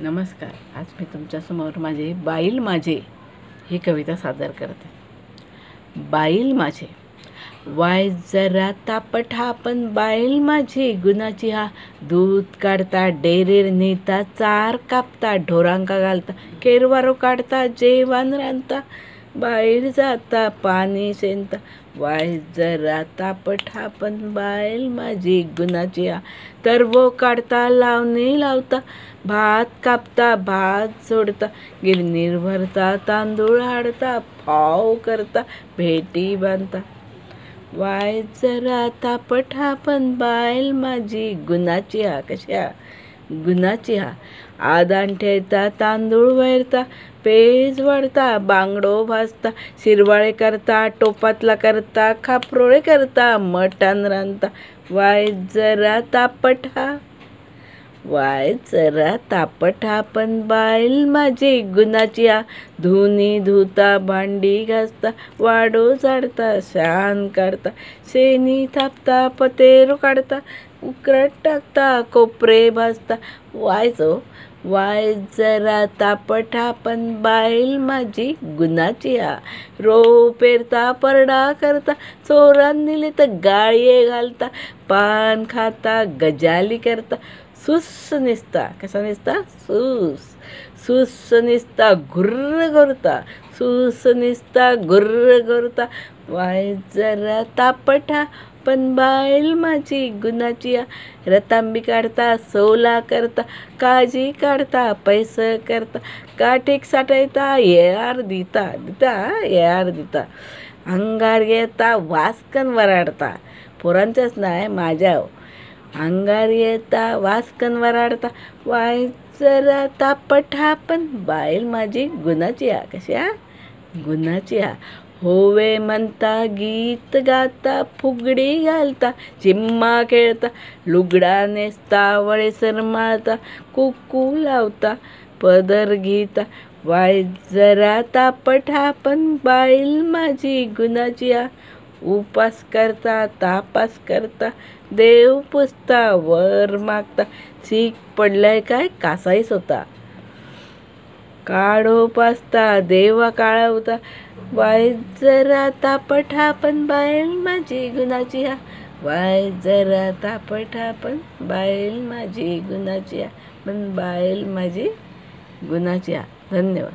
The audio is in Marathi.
नमस्कार. आज मी तुमच्यासमोर माझे बाईल माझे ही कविता सादर करते. बाईल माझे. वाय जरा तापठा पण बाईल माझी गुणाची हा. दूध काढता डेरेर नेता, चार कापता ढोरांका घालता, केरवारो काढता जेवण रांधता, बाहेर जाता पाणी शेणता. वाय जरा तापठा पण बाईल माझी गुणाची हा. तरवो काढता लावणी लावता, भात कापता भात सोडता, गिरणीर भरता तांदूळ हाडता, पाव करता भेटी बांधता. वाय जरा तापठा पण बाईल माझी गुणाची हा. कशा गुणाची हा. आदान ठेवता तांदूळ वैरता, पेज वळता बांगडो भाजता, शिरवाळे करता टोपातला करता, खापरोळे करता मटण रांधता. वाय जरा तापठा. वाय जरा तापठा पण बाईल माझी गुणाची हा. धुनी धुता भांडी घासता, वाडो झाडता शान काढता, शेणी थापता पतेरो काढता, उकरट टाकता कोपरे भाजता. वाय जरा तापठा पण बाईल माझी गुणाची हा. रो पेरता परडा करता, चोरान नेले तर गाळये घालता, पान खाता गजाली करता, सुस निसता. कसा निसता? सुस निसता घुर्र घोरता, सुस निसता घुर्र घोरता. वाय जरा तापठा पण बाईल माझी गुणाची हा. रतांबी काढता सोला करता, काजी काढता पैसे करता, काठीक साठायता येळार येळार दिता. अंगार येता वासकन वराडता. पोरांच्याच नाही माझ्या. अंगार येता वासकन वराडता. वाय जरा तापठा पण बाईल माझी गुणाची हा. कशा गुणाची हा. होवे म्हणता गीत गाता, फुगडी घालता झिम्मा खेळता, लुगडा नेसता वळेसर माळता, कुकू लावता पदर घेता. वाय जरा तापठा पण बाईल माझी गुणाची हा. उपास करता तापास करता, देव पुजता वर मागता, सीक पडलाय काय कासाईस होता, काढो पाचता देवा काळवता. वाय जरा तापठा पण बाईल माझी गुणाची हा. वाय जरा तापठा पण बाईल माझी गुणाची हा. पण बाईल माझी गुणाची हा. धन्यवाद.